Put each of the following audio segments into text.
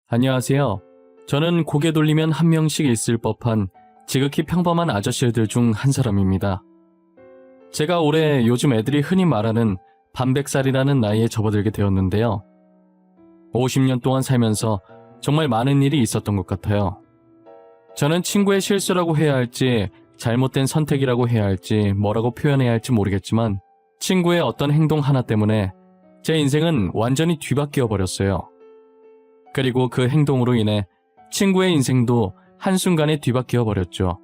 안녕하세요. 저는 고개 돌리면 한 명씩 있을 법한 지극히 평범한 아저씨들 중 한 사람입니다. 제가 올해 요즘 애들이 흔히 말하는 반백살이라는 나이에 접어들게 되었는데요. 50년 동안 살면서 정말 많은 일이 있었던 것 같아요. 저는 친구의 실수라고 해야 할지 잘못된 선택이라고 해야 할지 뭐라고 표현해야 할지 모르겠지만 친구의 어떤 행동 하나 때문에 제 인생은 완전히 뒤바뀌어 버렸어요. 그리고 그 행동으로 인해 친구의 인생도 한순간에 뒤바뀌어 버렸죠.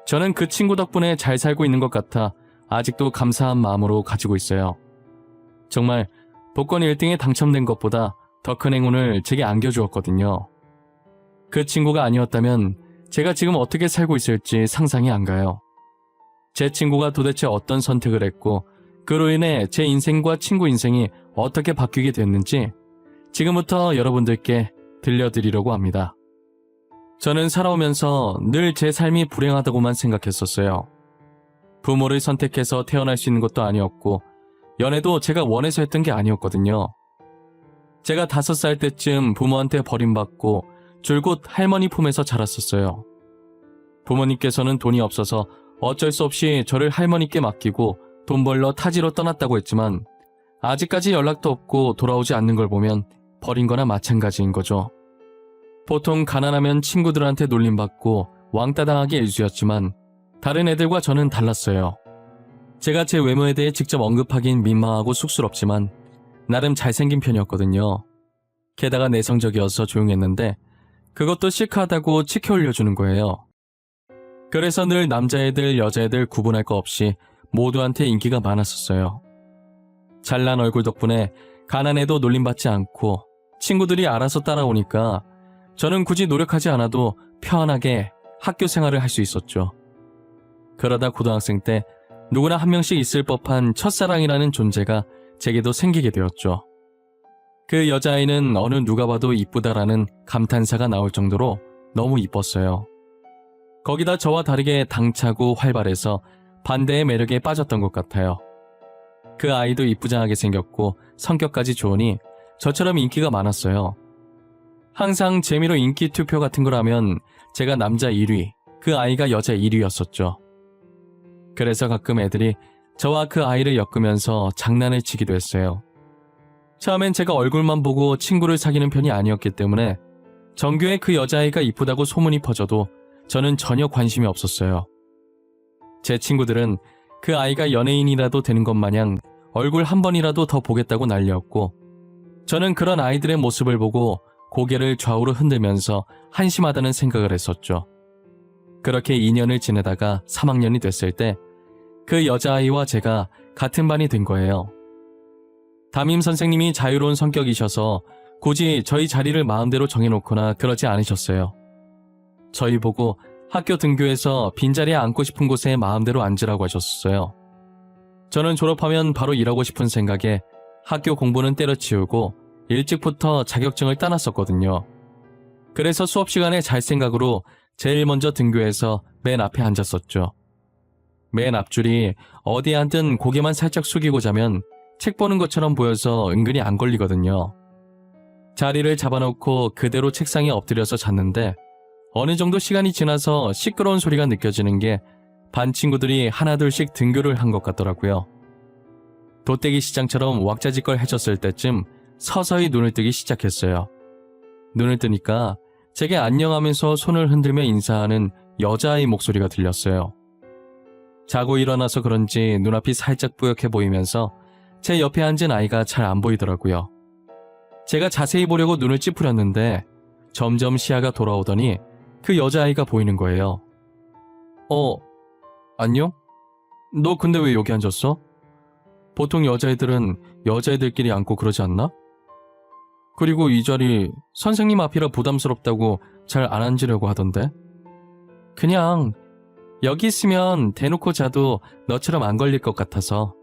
저는 그 친구 덕분에 잘 살고 있는 것 같아 아직도 감사한 마음으로 가지고 있어요. 정말 복권 1등에 당첨된 것보다 더 큰 행운을 제게 안겨주었거든요. 그 친구가 아니었다면 제가 지금 어떻게 살고 있을지 상상이 안 가요. 제 친구가 도대체 어떤 선택을 했고 그로 인해 제 인생과 친구 인생이 어떻게 바뀌게 됐는지 지금부터 여러분들께 들려드리려고 합니다. 저는 살아오면서 늘 제 삶이 불행하다고만 생각했었어요. 부모를 선택해서 태어날 수 있는 것도 아니었고 연애도 제가 원해서 했던 게 아니었거든요. 제가 5살 때쯤 부모한테 버림받고 줄곧 할머니 품에서 자랐었어요. 부모님께서는 돈이 없어서 어쩔 수 없이 저를 할머니께 맡기고 돈 벌러 타지로 떠났다고 했지만 아직까지 연락도 없고 돌아오지 않는 걸 보면 버린 거나 마찬가지인 거죠. 보통 가난하면 친구들한테 놀림받고 왕따 당하기 일쑤였지만 다른 애들과 저는 달랐어요. 제가 제 외모에 대해 직접 언급하긴 민망하고 쑥스럽지만 나름 잘생긴 편이었거든요. 게다가 내성적이어서 조용했는데 그것도 시크하다고 치켜 올려주는 거예요. 그래서 늘 남자애들 여자애들 구분할 거 없이 모두한테 인기가 많았었어요. 잘난 얼굴 덕분에 가난해도 놀림받지 않고 친구들이 알아서 따라오니까 저는 굳이 노력하지 않아도 편하게 학교 생활을 할 수 있었죠. 그러다 고등학생 때 누구나 한 명씩 있을 법한 첫사랑이라는 존재가 제게도 생기게 되었죠. 그 여자아이는 어느 누가 봐도 이쁘다라는 감탄사가 나올 정도로 너무 이뻤어요. 거기다 저와 다르게 당차고 활발해서 반대의 매력에 빠졌던 것 같아요. 그 아이도 이쁘장하게 생겼고 성격까지 좋으니 저처럼 인기가 많았어요. 항상 재미로 인기 투표 같은 걸 하면 제가 남자 1위, 그 아이가 여자 1위였었죠. 그래서 가끔 애들이 저와 그 아이를 엮으면서 장난을 치기도 했어요. 처음엔 제가 얼굴만 보고 친구를 사귀는 편이 아니었기 때문에 전교에 그 여자아이가 이쁘다고 소문이 퍼져도 저는 전혀 관심이 없었어요. 제 친구들은 그 아이가 연예인이라도 되는 것 마냥 얼굴 한 번이라도 더 보겠다고 난리였고 저는 그런 아이들의 모습을 보고 고개를 좌우로 흔들면서 한심하다는 생각을 했었죠. 그렇게 2년을 지내다가 3학년이 됐을 때 그 여자아이와 제가 같은 반이 된 거예요. 담임 선생님이 자유로운 성격이셔서 굳이 저희 자리를 마음대로 정해놓거나 그러지 않으셨어요. 저희 보고 학교 등교해서 빈자리에 앉고 싶은 곳에 마음대로 앉으라고 하셨어요. 저는 졸업하면 바로 일하고 싶은 생각에 학교 공부는 때려치우고 일찍부터 자격증을 따놨었거든요. 그래서 수업 시간에 잘 생각으로 제일 먼저 등교해서 맨 앞에 앉았었죠. 맨 앞줄이 어디에 앉든 고개만 살짝 숙이고 자면 책 보는 것처럼 보여서 은근히 안 걸리거든요. 자리를 잡아놓고 그대로 책상에 엎드려서 잤는데 어느 정도 시간이 지나서 시끄러운 소리가 느껴지는 게 반 친구들이 하나둘씩 등교를 한 것 같더라고요. 돗대기 시장처럼 왁자지껄 해졌을 때쯤 서서히 눈을 뜨기 시작했어요. 눈을 뜨니까 제게 안녕하면서 손을 흔들며 인사하는 여자아이 목소리가 들렸어요. 자고 일어나서 그런지 눈앞이 살짝 뿌옇게 보이면서 제 옆에 앉은 아이가 잘 안 보이더라고요. 제가 자세히 보려고 눈을 찌푸렸는데 점점 시야가 돌아오더니 그 여자아이가 보이는 거예요. 안녕? 너 근데 왜 여기 앉았어? 보통 여자애들은 여자애들끼리 앉고 그러지 않나? 그리고 이 자리 선생님 앞이라 부담스럽다고 잘 안 앉으려고 하던데? 그냥 여기 있으면 대놓고 자도 너처럼 안 걸릴 것 같아서.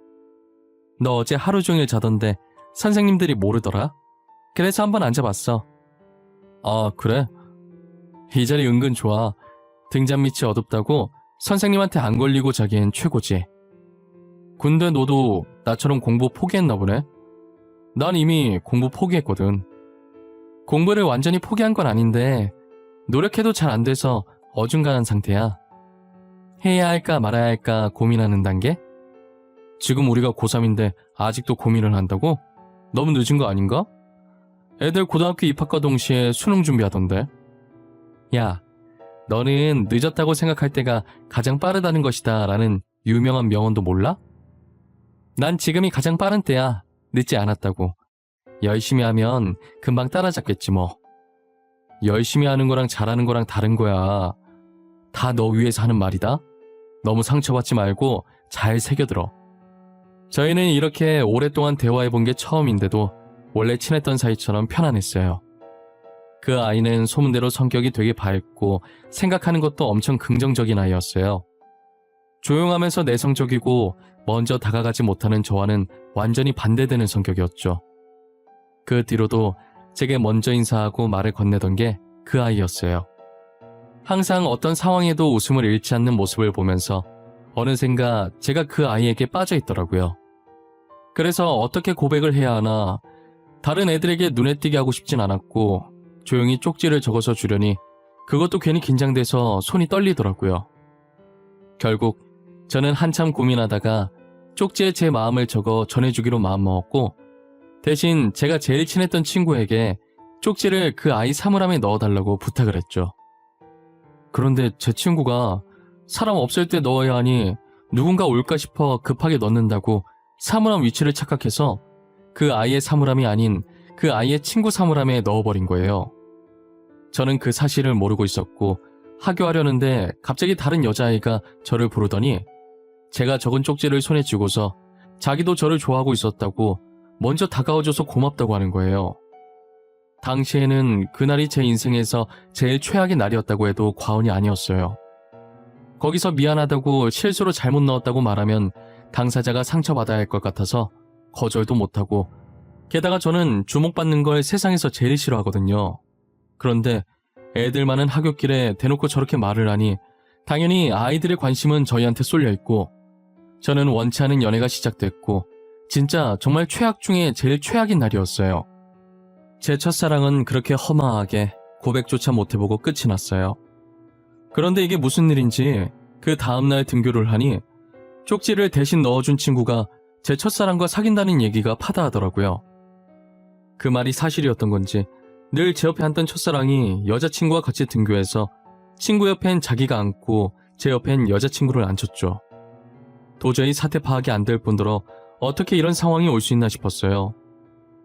너 어제 하루 종일 자던데 선생님들이 모르더라? 그래서 한번 앉아봤어. 아, 그래? 이 자리 은근 좋아. 등잔 밑이 어둡다고 선생님한테 안 걸리고 자기엔 최고지. 근데 너도 나처럼 공부 포기했나 보네? 난 이미 공부 포기했거든. 공부를 완전히 포기한 건 아닌데 노력해도 잘 안 돼서 어중간한 상태야. 해야 할까 말아야 할까 고민하는 단계? 지금 우리가 고3인데 아직도 고민을 한다고? 너무 늦은 거 아닌가? 애들 고등학교 입학과 동시에 수능 준비하던데. 야, 너는 늦었다고 생각할 때가 가장 빠르다는 것이다 라는 유명한 명언도 몰라? 난 지금이 가장 빠른 때야. 늦지 않았다고. 열심히 하면 금방 따라잡겠지 뭐. 열심히 하는 거랑 잘하는 거랑 다른 거야. 다 너 위해서 하는 말이다. 너무 상처받지 말고 잘 새겨들어. 저희는 이렇게 오랫동안 대화해본 게 처음인데도 원래 친했던 사이처럼 편안했어요. 그 아이는 소문대로 성격이 되게 밝고 생각하는 것도 엄청 긍정적인 아이였어요. 조용하면서 내성적이고 먼저 다가가지 못하는 저와는 완전히 반대되는 성격이었죠. 그 뒤로도 제게 먼저 인사하고 말을 건네던 게 그 아이였어요. 항상 어떤 상황에도 웃음을 잃지 않는 모습을 보면서 어느샌가 제가 그 아이에게 빠져 있더라고요. 그래서 어떻게 고백을 해야 하나 다른 애들에게 눈에 띄게 하고 싶진 않았고 조용히 쪽지를 적어서 주려니 그것도 괜히 긴장돼서 손이 떨리더라고요. 결국 저는 한참 고민하다가 쪽지에 제 마음을 적어 전해주기로 마음먹었고 대신 제가 제일 친했던 친구에게 쪽지를 그 아이 사물함에 넣어달라고 부탁을 했죠. 그런데 제 친구가 사람 없을 때 넣어야 하니 누군가 올까 싶어 급하게 넣는다고 사물함 위치를 착각해서 그 아이의 사물함이 아닌 그 아이의 친구 사물함에 넣어버린 거예요. 저는 그 사실을 모르고 있었고 하교하려는데 갑자기 다른 여자아이가 저를 부르더니 제가 적은 쪽지를 손에 쥐고서 자기도 저를 좋아하고 있었다고 먼저 다가와줘서 고맙다고 하는 거예요. 당시에는 그날이 제 인생에서 제일 최악의 날이었다고 해도 과언이 아니었어요. 거기서 미안하다고 실수로 잘못 넣었다고 말하면 당사자가 상처받아야 할 것 같아서 거절도 못하고 게다가 저는 주목받는 걸 세상에서 제일 싫어하거든요. 그런데 애들 많은 하굣길에 대놓고 저렇게 말을 하니 당연히 아이들의 관심은 저희한테 쏠려있고 저는 원치 않은 연애가 시작됐고 진짜 정말 최악 중에 제일 최악인 날이었어요. 제 첫사랑은 그렇게 허망하게 고백조차 못해보고 끝이 났어요. 그런데 이게 무슨 일인지 그 다음날 등교를 하니 쪽지를 대신 넣어준 친구가 제 첫사랑과 사귄다는 얘기가 파다하더라고요. 그 말이 사실이었던 건지 늘 제 옆에 앉던 첫사랑이 여자친구와 같이 등교해서 친구 옆엔 자기가 앉고 제 옆엔 여자친구를 앉혔죠. 도저히 사태 파악이 안 될 뿐더러 어떻게 이런 상황이 올 수 있나 싶었어요.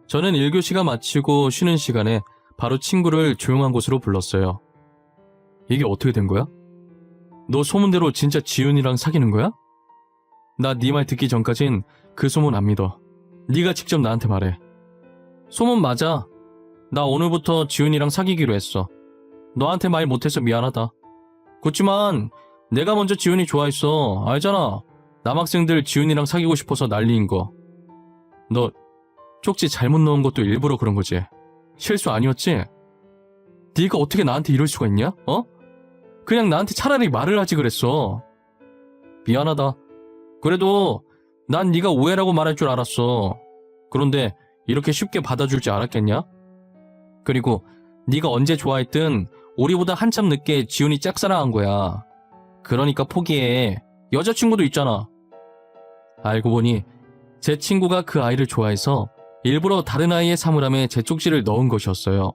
저는 1교시가 마치고 쉬는 시간에 바로 친구를 조용한 곳으로 불렀어요. 이게 어떻게 된 거야? 너 소문대로 진짜 지훈이랑 사귀는 거야? 나 네 말 듣기 전까진 그 소문 안 믿어. 네가 직접 나한테 말해. 소문 맞아. 나 오늘부터 지훈이랑 사귀기로 했어. 너한테 말 못해서 미안하다. 그렇지만 내가 먼저 지훈이 좋아했어. 알잖아. 남학생들 지훈이랑 사귀고 싶어서 난리인 거. 너 쪽지 잘못 넣은 것도 일부러 그런 거지? 실수 아니었지? 네가 어떻게 나한테 이럴 수가 있냐? 어? 그냥 나한테 차라리 말을 하지 그랬어. 미안하다. 그래도 난 네가 오해라고 말할 줄 알았어. 그런데 이렇게 쉽게 받아줄 줄 알았겠냐? 그리고 네가 언제 좋아했든 우리보다 한참 늦게 지훈이 짝사랑한 거야. 그러니까 포기해. 여자친구도 있잖아. 알고 보니 제 친구가 그 아이를 좋아해서 일부러 다른 아이의 사물함에 제 쪽지를 넣은 것이었어요.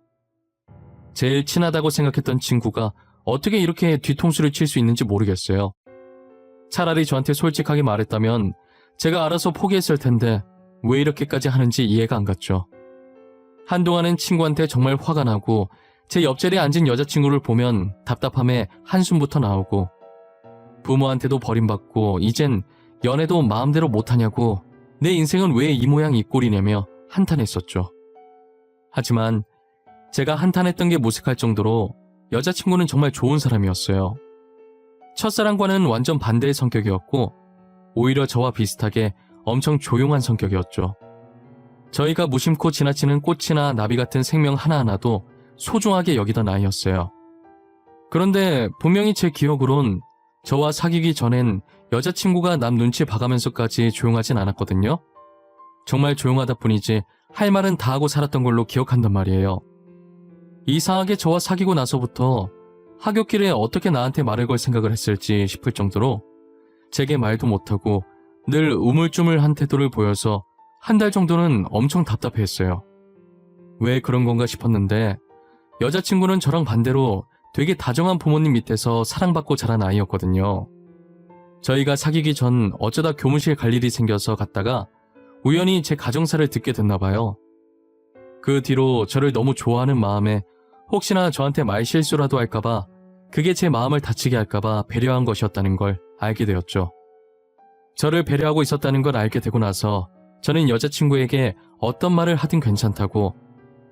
제일 친하다고 생각했던 친구가 어떻게 이렇게 뒤통수를 칠 수 있는지 모르겠어요. 차라리 저한테 솔직하게 말했다면 제가 알아서 포기했을 텐데 왜 이렇게까지 하는지 이해가 안 갔죠. 한동안은 친구한테 정말 화가 나고 제 옆자리에 앉은 여자친구를 보면 답답함에 한숨부터 나오고 부모한테도 버림받고 이젠 연애도 마음대로 못하냐고 내 인생은 왜 이 모양 이 꼴이냐며 한탄했었죠. 하지만 제가 한탄했던 게 무색할 정도로 여자친구는 정말 좋은 사람이었어요. 첫사랑과는 완전 반대의 성격이었고 오히려 저와 비슷하게 엄청 조용한 성격이었죠. 저희가 무심코 지나치는 꽃이나 나비 같은 생명 하나하나도 소중하게 여기던 아이였어요. 그런데 분명히 제 기억으론 저와 사귀기 전엔 여자친구가 남 눈치 봐가면서까지 조용하진 않았거든요. 정말 조용하다 뿐이지 할 말은 다 하고 살았던 걸로 기억한단 말이에요. 이상하게 저와 사귀고 나서부터 하굣길에 어떻게 나한테 말을 걸 생각을 했을지 싶을 정도로 제게 말도 못하고 늘 우물쭈물한 태도를 보여서 한 달 정도는 엄청 답답해했어요. 왜 그런 건가 싶었는데 여자친구는 저랑 반대로 되게 다정한 부모님 밑에서 사랑받고 자란 아이였거든요. 저희가 사귀기 전 어쩌다 교무실 갈 일이 생겨서 갔다가 우연히 제 가정사를 듣게 됐나 봐요. 그 뒤로 저를 너무 좋아하는 마음에 혹시나 저한테 말실수라도 할까봐 그게 제 마음을 다치게 할까봐 배려한 것이었다는 걸 알게 되었죠. 저를 배려하고 있었다는 걸 알게 되고 나서 저는 여자친구에게 어떤 말을 하든 괜찮다고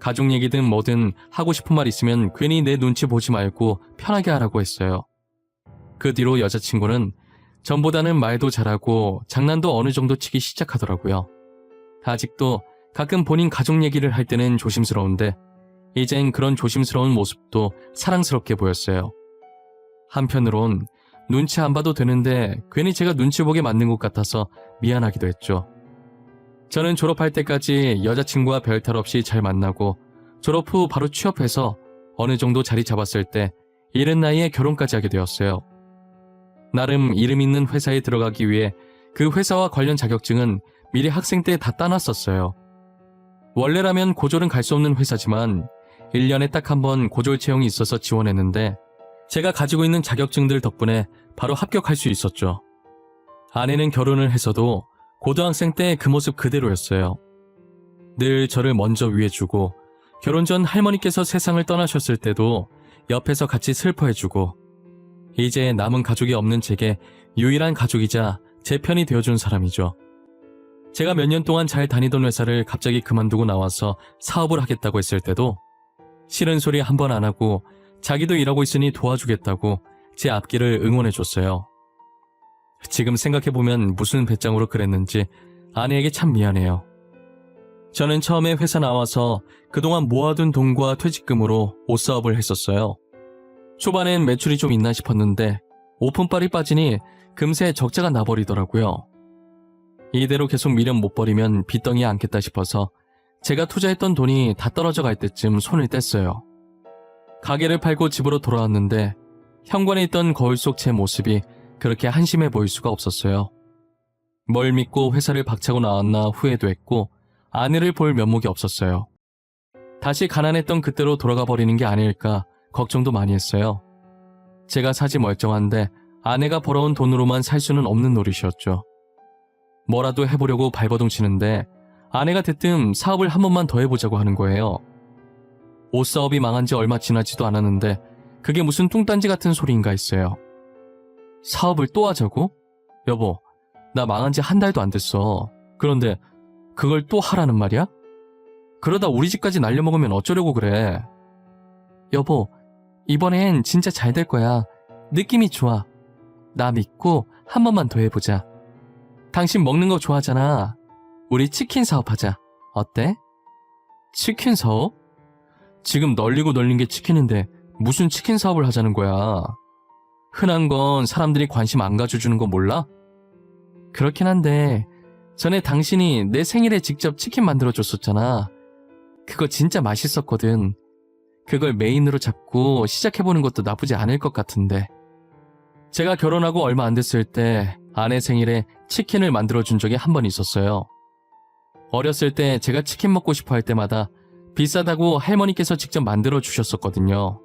가족 얘기든 뭐든 하고 싶은 말 있으면 괜히 내 눈치 보지 말고 편하게 하라고 했어요. 그 뒤로 여자친구는 전보다는 말도 잘하고 장난도 어느 정도 치기 시작하더라고요. 아직도 가끔 본인 가족 얘기를 할 때는 조심스러운데 이젠 그런 조심스러운 모습도 사랑스럽게 보였어요. 한편으론 눈치 안 봐도 되는데 괜히 제가 눈치 보게 만든 것 같아서 미안하기도 했죠. 저는 졸업할 때까지 여자친구와 별탈 없이 잘 만나고 졸업 후 바로 취업해서 어느 정도 자리 잡았을 때 이른 나이에 결혼까지 하게 되었어요. 나름 이름 있는 회사에 들어가기 위해 그 회사와 관련 자격증은 미리 학생 때 다 따놨었어요. 원래라면 고졸은 갈 수 없는 회사지만 1년에 딱 한 번 고졸 채용이 있어서 지원했는데 제가 가지고 있는 자격증들 덕분에 바로 합격할 수 있었죠. 아내는 결혼을 해서도 고등학생 때 그 모습 그대로였어요. 늘 저를 먼저 위해주고 결혼 전 할머니께서 세상을 떠나셨을 때도 옆에서 같이 슬퍼해주고 이제 남은 가족이 없는 제게 유일한 가족이자 제 편이 되어준 사람이죠. 제가 몇 년 동안 잘 다니던 회사를 갑자기 그만두고 나와서 사업을 하겠다고 했을 때도 싫은 소리 한 번 안 하고 자기도 일하고 있으니 도와주겠다고 제 앞길을 응원해줬어요. 지금 생각해보면 무슨 배짱으로 그랬는지 아내에게 참 미안해요. 저는 처음에 회사 나와서 그동안 모아둔 돈과 퇴직금으로 옷사업을 했었어요. 초반엔 매출이 좀 있나 싶었는데 오픈빨이 빠지니 금세 적자가 나버리더라고요. 이대로 계속 미련 못 버리면 빚덩이에 앉겠다 싶어서 제가 투자했던 돈이 다 떨어져 갈 때쯤 손을 뗐어요. 가게를 팔고 집으로 돌아왔는데 현관에 있던 거울 속 제 모습이 그렇게 한심해 보일 수가 없었어요. 뭘 믿고 회사를 박차고 나왔나 후회도 했고 아내를 볼 면목이 없었어요. 다시 가난했던 그때로 돌아가 버리는 게 아닐까 걱정도 많이 했어요. 제가 사지 멀쩡한데 아내가 벌어온 돈으로만 살 수는 없는 노릇이었죠. 뭐라도 해보려고 발버둥 치는데 아내가 대뜸 사업을 한 번만 더 해보자고 하는 거예요. 옷 사업이 망한 지 얼마 지나지도 않았는데 그게 무슨 뚱딴지 같은 소리인가 했어요. 사업을 또 하자고? 여보, 나 망한 지 한 달도 안 됐어. 그런데 그걸 또 하라는 말이야? 그러다 우리 집까지 날려먹으면 어쩌려고 그래. 여보, 이번엔 진짜 잘 될 거야. 느낌이 좋아. 나 믿고 한 번만 더 해보자. 당신 먹는 거 좋아하잖아. 우리 치킨 사업하자. 어때? 치킨 사업? 지금 널리고 널린 게 치킨인데 무슨 치킨 사업을 하자는 거야. 흔한 건 사람들이 관심 안 가져주는 거 몰라? 그렇긴 한데 전에 당신이 내 생일에 직접 치킨 만들어줬었잖아. 그거 진짜 맛있었거든. 그걸 메인으로 잡고 시작해보는 것도 나쁘지 않을 것 같은데. 제가 결혼하고 얼마 안 됐을 때 아내 생일에 치킨을 만들어준 적이 한 번 있었어요. 어렸을 때 제가 치킨 먹고 싶어 할 때마다 비싸다고 할머니께서 직접 만들어주셨었거든요.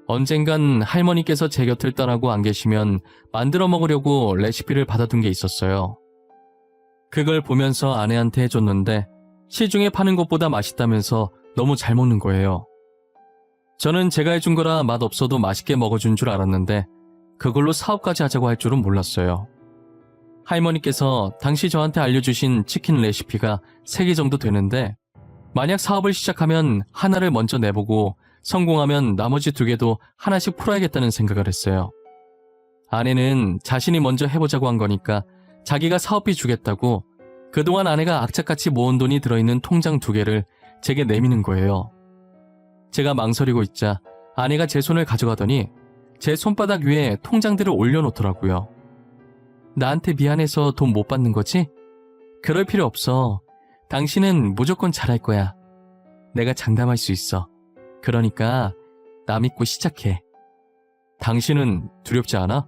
언젠간 할머니께서 제 곁을 떠나고 안 계시면 만들어 먹으려고 레시피를 받아둔 게 있었어요. 그걸 보면서 아내한테 해줬는데 시중에 파는 것보다 맛있다면서 너무 잘 먹는 거예요. 저는 제가 해준 거라 맛없어도 맛있게 먹어준 줄 알았는데 그걸로 사업까지 하자고 할 줄은 몰랐어요. 할머니께서 당시 저한테 알려주신 치킨 레시피가 3개 정도 되는데 만약 사업을 시작하면 하나를 먼저 내보고 성공하면 나머지 2개도 하나씩 풀어야겠다는 생각을 했어요. 아내는 자신이 먼저 해보자고 한 거니까 자기가 사업비 주겠다고 그동안 아내가 악착같이 모은 돈이 들어있는 통장 2개를 제게 내미는 거예요. 제가 망설이고 있자 아내가 제 손을 가져가더니 제 손바닥 위에 통장들을 올려놓더라고요. 나한테 미안해서 돈 못 받는 거지? 그럴 필요 없어. 당신은 무조건 잘할 거야. 내가 장담할 수 있어. 그러니까 나 믿고 시작해. 당신은 두렵지 않아?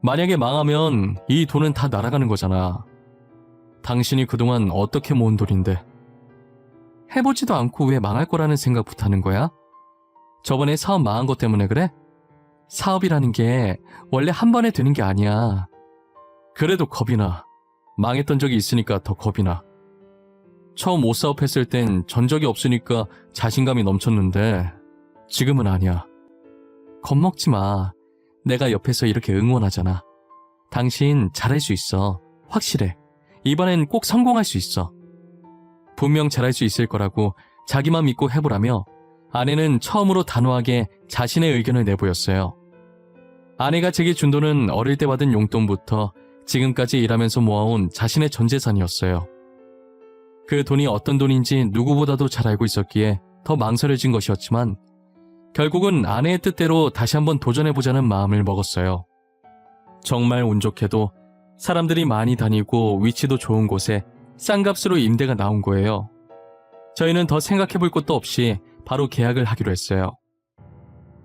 만약에 망하면 이 돈은 다 날아가는 거잖아. 당신이 그동안 어떻게 모은 돈인데. 해보지도 않고 왜 망할 거라는 생각부터 하는 거야? 저번에 사업 망한 것 때문에 그래? 사업이라는 게 원래 한 번에 되는 게 아니야. 그래도 겁이 나. 망했던 적이 있으니까 더 겁이 나. 처음 옷 사업했을 땐 전적이 없으니까 자신감이 넘쳤는데 지금은 아니야. 겁먹지 마. 내가 옆에서 이렇게 응원하잖아. 당신 잘할 수 있어. 확실해. 이번엔 꼭 성공할 수 있어. 분명 잘할 수 있을 거라고 자기만 믿고 해보라며 아내는 처음으로 단호하게 자신의 의견을 내보였어요. 아내가 제게 준 돈은 어릴 때 받은 용돈부터 지금까지 일하면서 모아온 자신의 전 재산이었어요. 그 돈이 어떤 돈인지 누구보다도 잘 알고 있었기에 더 망설여진 것이었지만 결국은 아내의 뜻대로 다시 한번 도전해보자는 마음을 먹었어요. 정말 운 좋게도 사람들이 많이 다니고 위치도 좋은 곳에 싼 값으로 임대가 나온 거예요. 저희는 더 생각해볼 것도 없이 바로 계약을 하기로 했어요.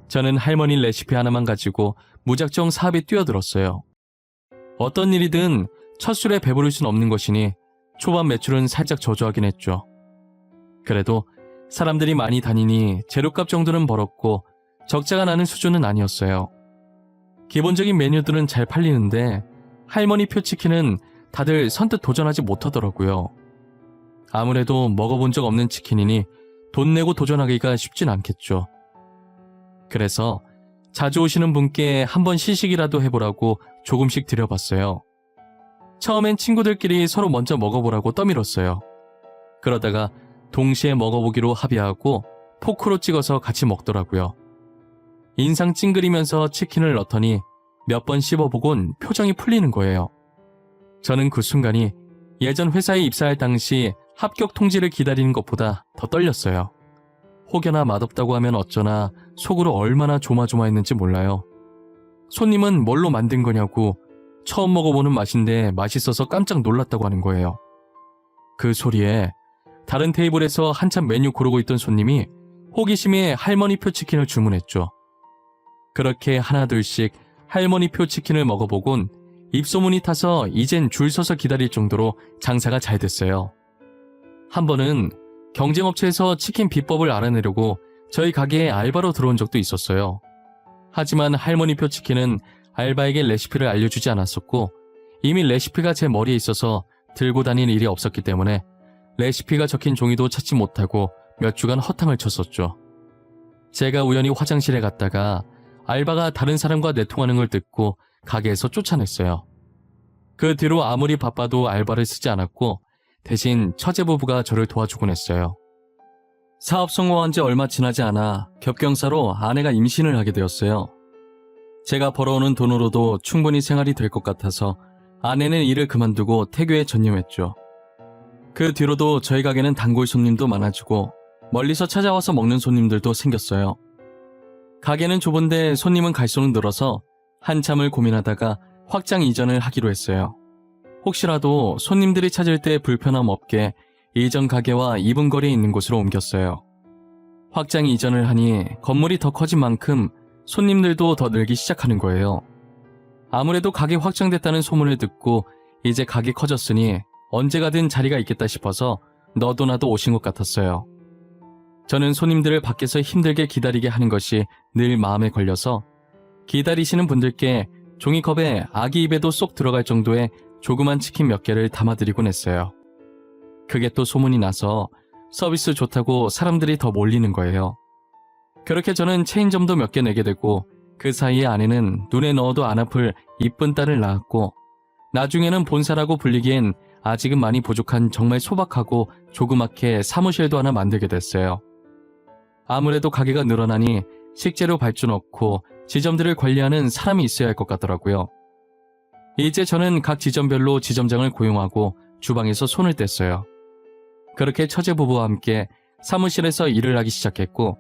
저는 할머니 레시피 하나만 가지고 무작정 사업에 뛰어들었어요. 어떤 일이든 첫 술에 배부를 순 없는 것이니 초반 매출은 살짝 저조하긴 했죠. 그래도 사람들이 많이 다니니 재료값 정도는 벌었고 적자가 나는 수준은 아니었어요. 기본적인 메뉴들은 잘 팔리는데 할머니표 치킨은 다들 선뜻 도전하지 못하더라고요. 아무래도 먹어본 적 없는 치킨이니 돈 내고 도전하기가 쉽진 않겠죠. 그래서 자주 오시는 분께 한번 시식이라도 해보라고 조금씩 드려봤어요. 처음엔 친구들끼리 서로 먼저 먹어보라고 떠밀었어요. 그러다가 동시에 먹어보기로 합의하고 포크로 찍어서 같이 먹더라고요. 인상 찡그리면서 치킨을 넣더니 몇 번 씹어보곤 표정이 풀리는 거예요. 저는 그 순간이 예전 회사에 입사할 당시 합격 통지를 기다리는 것보다 더 떨렸어요. 혹여나 맛없다고 하면 어쩌나 속으로 얼마나 조마조마했는지 몰라요. 손님은 뭘로 만든 거냐고 처음 먹어보는 맛인데 맛있어서 깜짝 놀랐다고 하는 거예요. 그 소리에 다른 테이블에서 한참 메뉴 고르고 있던 손님이 호기심에 할머니표 치킨을 주문했죠. 그렇게 하나둘씩 할머니표 치킨을 먹어보곤 입소문이 타서 이젠 줄 서서 기다릴 정도로 장사가 잘 됐어요. 한 번은 경쟁업체에서 치킨 비법을 알아내려고 저희 가게에 알바로 들어온 적도 있었어요. 하지만 할머니표 치킨은 알바에게 레시피를 알려주지 않았었고 이미 레시피가 제 머리에 있어서 들고 다닐 일이 없었기 때문에 레시피가 적힌 종이도 찾지 못하고 몇 주간 허탕을 쳤었죠. 제가 우연히 화장실에 갔다가 알바가 다른 사람과 내통하는 걸 듣고 가게에서 쫓아냈어요. 그 뒤로 아무리 바빠도 알바를 쓰지 않았고 대신 처제 부부가 저를 도와주곤 했어요. 사업 성공한 지 얼마 지나지 않아 겹경사로 아내가 임신을 하게 되었어요. 제가 벌어오는 돈으로도 충분히 생활이 될 것 같아서 아내는 일을 그만두고 태교에 전념했죠. 그 뒤로도 저희 가게는 단골 손님도 많아지고 멀리서 찾아와서 먹는 손님들도 생겼어요. 가게는 좁은데 손님은 갈수록 늘어서 한참을 고민하다가 확장 이전을 하기로 했어요. 혹시라도 손님들이 찾을 때 불편함 없게 이전 가게와 이분거리에 있는 곳으로 옮겼어요. 확장 이전을 하니 건물이 더 커진 만큼 손님들도 더 늘기 시작하는 거예요. 아무래도 가게 확장됐다는 소문을 듣고 이제 가게 커졌으니 언제 가든 자리가 있겠다 싶어서 너도나도 오신 것 같았어요. 저는 손님들을 밖에서 힘들게 기다리게 하는 것이 늘 마음에 걸려서 기다리시는 분들께 종이컵에 아기 입에도 쏙 들어갈 정도의 조그만 치킨 몇 개를 담아드리곤 했어요. 그게 또 소문이 나서 서비스 좋다고 사람들이 더 몰리는 거예요. 그렇게 저는 체인점도 몇 개 내게 되고 그 사이에 아내는 눈에 넣어도 안 아플 이쁜 딸을 낳았고 나중에는 본사라고 불리기엔 아직은 많이 부족한 정말 소박하고 조그맣게 사무실도 하나 만들게 됐어요. 아무래도 가게가 늘어나니 식재료 발주 넣고 지점들을 관리하는 사람이 있어야 할 것 같더라고요. 이제 저는 각 지점별로 지점장을 고용하고 주방에서 손을 뗐어요. 그렇게 처제 부부와 함께 사무실에서 일을 하기 시작했고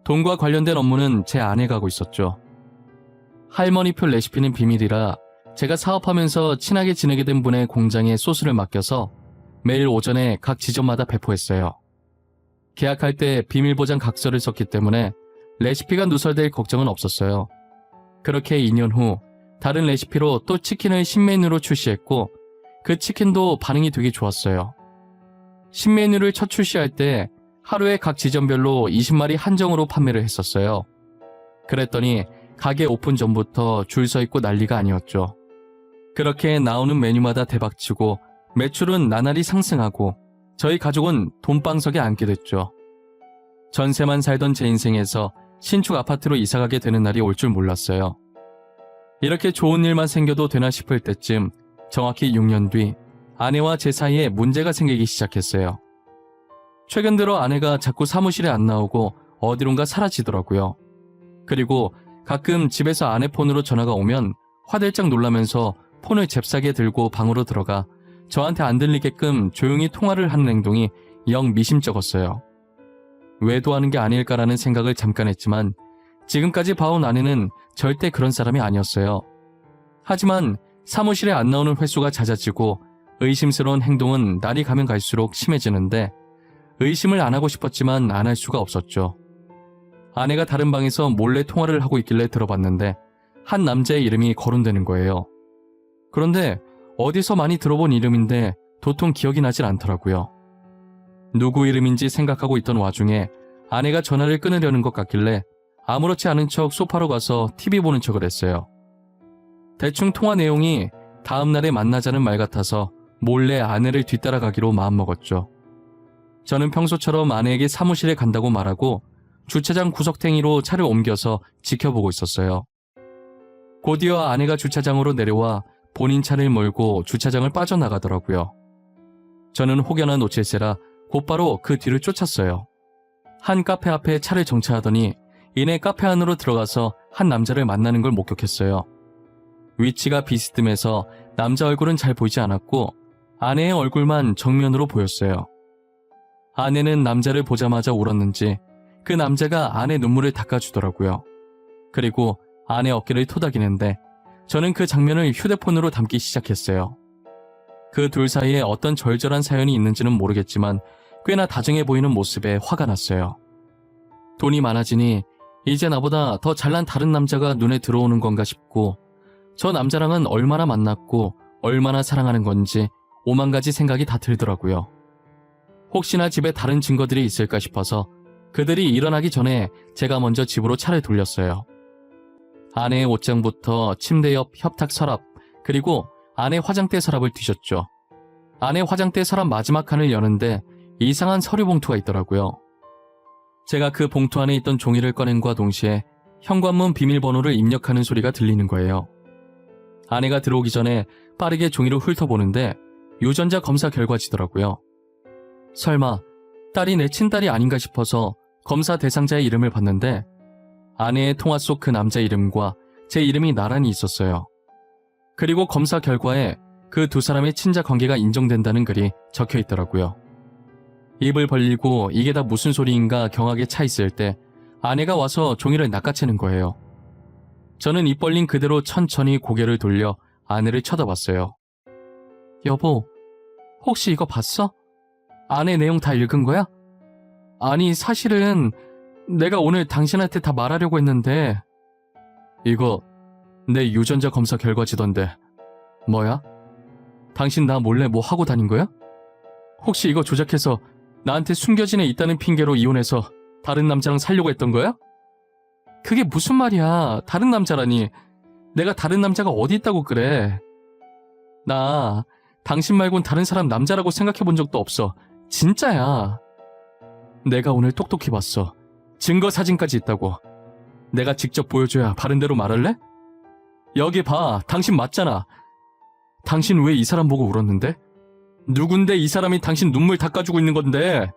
돈과 관련된 업무는 제 아내가 하고 있었죠. 할머니표 레시피는 비밀이라 제가 사업하면서 친하게 지내게 된 분의 공장에 소스를 맡겨서 매일 오전에 각 지점마다 배포했어요. 계약할 때 비밀보장 각서를 썼기 때문에 레시피가 누설될 걱정은 없었어요. 그렇게 2년 후 다른 레시피로 또 치킨을 신메뉴로 출시했고 그 치킨도 반응이 되게 좋았어요. 신메뉴를 첫 출시할 때 하루에 각 지점별로 20마리 한정으로 판매를 했었어요. 그랬더니 가게 오픈 전부터 줄 서 있고 난리가 아니었죠. 그렇게 나오는 메뉴마다 대박치고 매출은 나날이 상승하고 저희 가족은 돈방석에 앉게 됐죠. 전세만 살던 제 인생에서 신축 아파트로 이사가게 되는 날이 올 줄 몰랐어요. 이렇게 좋은 일만 생겨도 되나 싶을 때쯤 정확히 6년 뒤 아내와 제 사이에 문제가 생기기 시작했어요. 최근 들어 아내가 자꾸 사무실에 안 나오고 어디론가 사라지더라고요. 그리고 가끔 집에서 아내 폰으로 전화가 오면 화들짝 놀라면서 폰을 잽싸게 들고 방으로 들어가 저한테 안 들리게끔 조용히 통화를 하는 행동이 영 미심쩍었어요. 외도하는 게 아닐까라는 생각을 잠깐 했지만 지금까지 봐온 아내는 절대 그런 사람이 아니었어요. 하지만 사무실에 안 나오는 횟수가 잦아지고 의심스러운 행동은 날이 가면 갈수록 심해지는데 의심을 안 하고 싶었지만 안 할 수가 없었죠. 아내가 다른 방에서 몰래 통화를 하고 있길래 들어봤는데 한 남자의 이름이 거론되는 거예요. 그런데 어디서 많이 들어본 이름인데 도통 기억이 나질 않더라고요. 누구 이름인지 생각하고 있던 와중에 아내가 전화를 끊으려는 것 같길래 아무렇지 않은 척 소파로 가서 TV 보는 척을 했어요. 대충 통화 내용이 다음날에 만나자는 말 같아서 몰래 아내를 뒤따라가기로 마음먹었죠. 저는 평소처럼 아내에게 사무실에 간다고 말하고 주차장 구석탱이로 차를 옮겨서 지켜보고 있었어요. 곧이어 아내가 주차장으로 내려와 본인 차를 몰고 주차장을 빠져나가더라고요. 저는 혹여나 놓칠세라 곧바로 그 뒤를 쫓았어요. 한 카페 앞에 차를 정차하더니 이내 카페 안으로 들어가서 한 남자를 만나는 걸 목격했어요. 위치가 비스듬해서 남자 얼굴은 잘 보이지 않았고 아내의 얼굴만 정면으로 보였어요. 아내는 남자를 보자마자 울었는지 그 남자가 아내 눈물을 닦아주더라고요. 그리고 아내 어깨를 토닥이는데 저는 그 장면을 휴대폰으로 담기 시작했어요. 그 둘 사이에 어떤 절절한 사연이 있는지는 모르겠지만 꽤나 다정해 보이는 모습에 화가 났어요. 돈이 많아지니 이제 나보다 더 잘난 다른 남자가 눈에 들어오는 건가 싶고 저 남자랑은 얼마나 만났고 얼마나 사랑하는 건지 오만 가지 생각이 다 들더라고요. 혹시나 집에 다른 증거들이 있을까 싶어서 그들이 일어나기 전에 제가 먼저 집으로 차를 돌렸어요. 아내의 옷장부터 침대 옆 협탁 서랍 그리고 아내 화장대 서랍을 뒤졌죠. 아내 화장대 서랍 마지막 칸을 여는데 이상한 서류 봉투가 있더라고요. 제가 그 봉투 안에 있던 종이를 꺼낸과 동시에 현관문 비밀번호를 입력하는 소리가 들리는 거예요. 아내가 들어오기 전에 빠르게 종이를 훑어보는데 유전자 검사 결과지더라고요. 설마 딸이 내 친딸이 아닌가 싶어서 검사 대상자의 이름을 봤는데 아내의 통화 속 그 남자 이름과 제 이름이 나란히 있었어요. 그리고 검사 결과에 그 두 사람의 친자 관계가 인정된다는 글이 적혀 있더라고요. 입을 벌리고 이게 다 무슨 소리인가 경악에 차 있을 때 아내가 와서 종이를 낚아채는 거예요. 저는 입 벌린 그대로 천천히 고개를 돌려 아내를 쳐다봤어요. 여보, 혹시 이거 봤어? 아내 내용 다 읽은 거야? 아니, 사실은 내가 오늘 당신한테 다 말하려고 했는데 이거 내 유전자 검사 결과지던데 뭐야? 당신 나 몰래 뭐 하고 다닌 거야? 혹시 이거 조작해서 나한테 숨겨진 애 있다는 핑계로 이혼해서 다른 남자랑 살려고 했던 거야? 그게 무슨 말이야. 다른 남자라니. 내가 다른 남자가 어디 있다고 그래. 나 당신 말곤 다른 사람 남자라고 생각해 본 적도 없어. 진짜야. 내가 오늘 똑똑히 봤어. 증거 사진까지 있다고. 내가 직접 보여줘야 바른 대로 말할래? 여기 봐. 당신 맞잖아. 당신 왜 이 사람 보고 울었는데? 누군데 이 사람이 당신 눈물 닦아주고 있는 건데?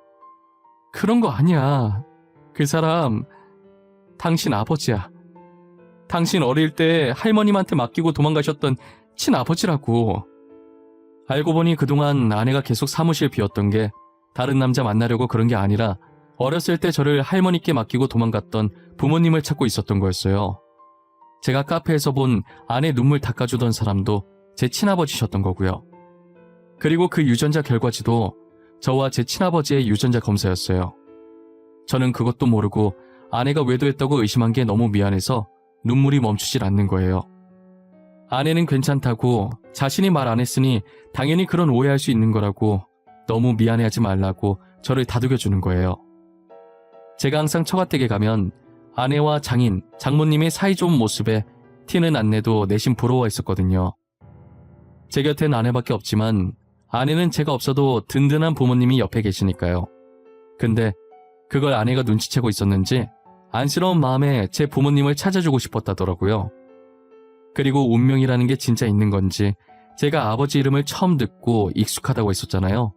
그런 거 아니야. 그 사람 당신 아버지야. 당신 어릴 때 할머님한테 맡기고 도망가셨던 친아버지라고. 알고 보니 그동안 아내가 계속 사무실 비웠던 게 다른 남자 만나려고 그런 게 아니라 어렸을 때 저를 할머니께 맡기고 도망갔던 부모님을 찾고 있었던 거였어요. 제가 카페에서 본 아내 눈물 닦아주던 사람도 제 친아버지셨던 거고요. 그리고 그 유전자 결과지도 저와 제 친아버지의 유전자 검사였어요. 저는 그것도 모르고 아내가 외도했다고 의심한 게 너무 미안해서 눈물이 멈추질 않는 거예요. 아내는 괜찮다고 자신이 말 안 했으니 당연히 그런 오해할 수 있는 거라고 너무 미안해하지 말라고 저를 다독여주는 거예요. 제가 항상 처가댁에 가면 아내와 장인, 장모님의 사이좋은 모습에 티는 안 내도 내심 부러워했었거든요. 제 곁엔 아내밖에 없지만 아내는 제가 없어도 든든한 부모님이 옆에 계시니까요. 근데 그걸 아내가 눈치채고 있었는지 안쓰러운 마음에 제 부모님을 찾아주고 싶었다더라고요. 그리고 운명이라는 게 진짜 있는 건지 제가 아버지 이름을 처음 듣고 익숙하다고 했었잖아요.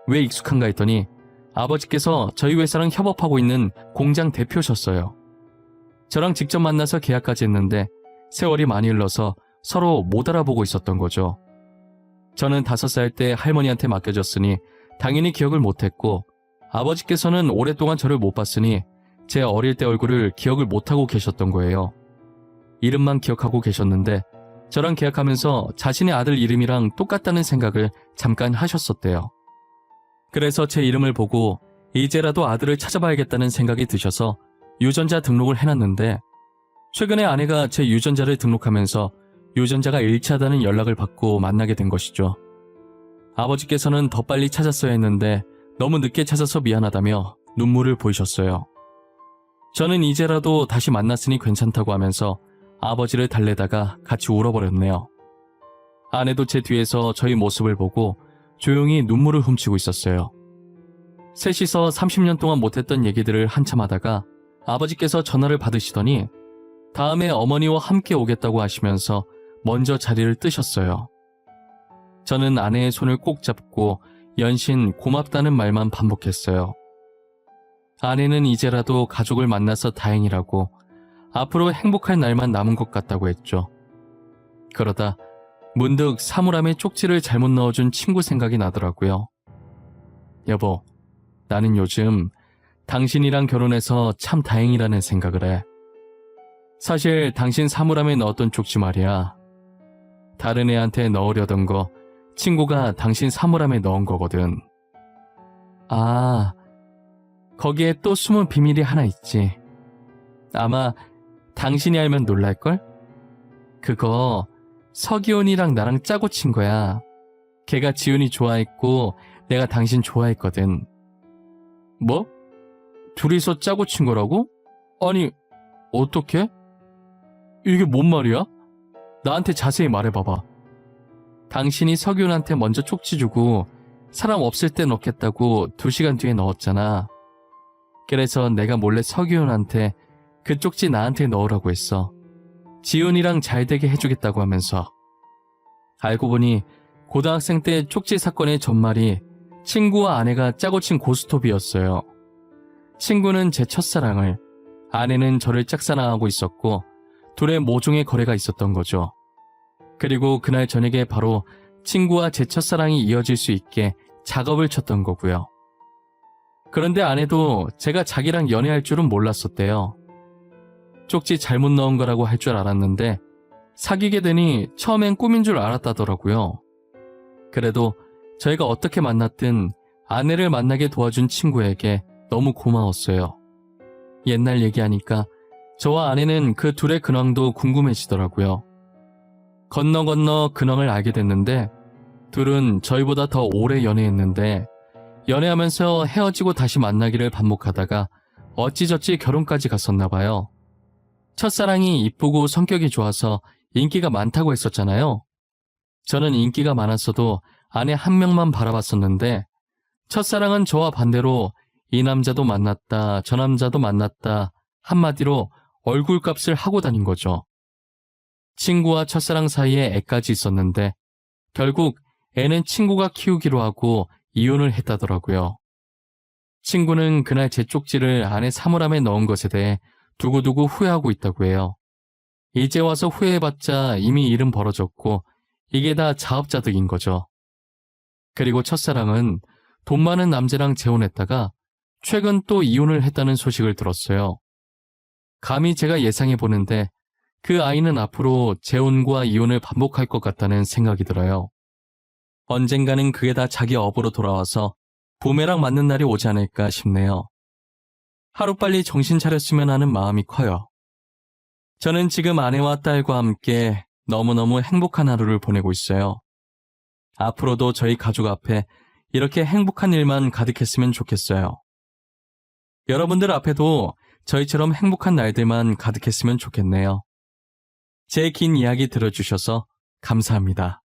왜 익숙한가 했더니 아버지께서 저희 회사랑 협업하고 있는 공장 대표셨어요. 저랑 직접 만나서 계약까지 했는데 세월이 많이 흘러서 서로 못 알아보고 있었던 거죠. 저는 5살 때 할머니한테 맡겨졌으니 당연히 기억을 못했고 아버지께서는 오랫동안 저를 못 봤으니 제 어릴 때 얼굴을 기억을 못하고 계셨던 거예요. 이름만 기억하고 계셨는데 저랑 계약하면서 자신의 아들 이름이랑 똑같다는 생각을 잠깐 하셨었대요. 그래서 제 이름을 보고 이제라도 아들을 찾아봐야겠다는 생각이 드셔서 유전자 등록을 해놨는데 최근에 아내가 제 유전자를 등록하면서 유전자가 일치하다는 연락을 받고 만나게 된 것이죠. 아버지께서는 더 빨리 찾았어야 했는데 너무 늦게 찾아서 미안하다며 눈물을 보이셨어요. 저는 이제라도 다시 만났으니 괜찮다고 하면서 아버지를 달래다가 같이 울어버렸네요. 아내도 제 뒤에서 저희 모습을 보고 조용히 눈물을 훔치고 있었어요. 셋이서 30년 동안 못했던 얘기들을 한참 하다가 아버지께서 전화를 받으시더니 다음에 어머니와 함께 오겠다고 하시면서 먼저 자리를 뜨셨어요. 저는 아내의 손을 꼭 잡고 연신 고맙다는 말만 반복했어요. 아내는 이제라도 가족을 만나서 다행이라고 앞으로 행복할 날만 남은 것 같다고 했죠. 그러다 문득 사물함에 쪽지를 잘못 넣어준 친구 생각이 나더라고요. 여보, 나는 요즘 당신이랑 결혼해서 참 다행이라는 생각을 해. 사실 당신 사물함에 넣었던 쪽지 말이야. 다른 애한테 넣으려던 거 친구가 당신 사물함에 넣은 거거든. 아, 거기에 또 숨은 비밀이 하나 있지. 아마 당신이 알면 놀랄걸? 그거 서기훈이랑 나랑 짜고 친 거야. 걔가 지훈이 좋아했고 내가 당신 좋아했거든. 뭐? 둘이서 짜고 친 거라고? 아니, 어떻게? 이게 뭔 말이야? 나한테 자세히 말해봐봐. 당신이 서기훈한테 먼저 쪽지 주고 사람 없을 때 넣겠다고 2시간 뒤에 넣었잖아. 그래서 내가 몰래 서기훈한테 그 쪽지 나한테 넣으라고 했어. 지훈이랑 잘 되게 해주겠다고 하면서. 알고 보니 고등학생 때 쪽지 사건의 전말이 친구와 아내가 짜고 친 고스톱이었어요. 친구는 제 첫사랑을, 아내는 저를 짝사랑하고 있었고 둘의 모종의 거래가 있었던 거죠. 그리고 그날 저녁에 바로 친구와 제 첫사랑이 이어질 수 있게 작업을 쳤던 거고요. 그런데 아내도 제가 자기랑 연애할 줄은 몰랐었대요. 쪽지 잘못 넣은 거라고 할 줄 알았는데 사귀게 되니 처음엔 꿈인 줄 알았다더라고요. 그래도 저희가 어떻게 만났든 아내를 만나게 도와준 친구에게 너무 고마웠어요. 옛날 얘기하니까 저와 아내는 그 둘의 근황도 궁금해지더라고요. 건너 근황을 알게 됐는데 둘은 저희보다 더 오래 연애했는데 연애하면서 헤어지고 다시 만나기를 반복하다가 어찌저찌 결혼까지 갔었나 봐요. 첫사랑이 이쁘고 성격이 좋아서 인기가 많다고 했었잖아요. 저는 인기가 많았어도 아내 한 명만 바라봤었는데 첫사랑은 저와 반대로 이 남자도 만났다 저 남자도 만났다 한마디로 얼굴값을 하고 다닌 거죠. 친구와 첫사랑 사이에 애까지 있었는데 결국 애는 친구가 키우기로 하고 이혼을 했다더라고요. 친구는 그날 제 쪽지를 아내 사물함에 넣은 것에 대해 두고두고 후회하고 있다고 해요. 이제 와서 후회해봤자 이미 일은 벌어졌고 이게 다 자업자득인 거죠. 그리고 첫사랑은 돈 많은 남자랑 재혼했다가 최근 또 이혼을 했다는 소식을 들었어요. 감히 제가 예상해보는데 그 아이는 앞으로 재혼과 이혼을 반복할 것 같다는 생각이 들어요. 언젠가는 그게 다 자기 업으로 돌아와서 부메랑 맞는 날이 오지 않을까 싶네요. 하루빨리 정신 차렸으면 하는 마음이 커요. 저는 지금 아내와 딸과 함께 너무너무 행복한 하루를 보내고 있어요. 앞으로도 저희 가족 앞에 이렇게 행복한 일만 가득했으면 좋겠어요. 여러분들 앞에도 저희처럼 행복한 날들만 가득했으면 좋겠네요. 제 긴 이야기 들어주셔서 감사합니다.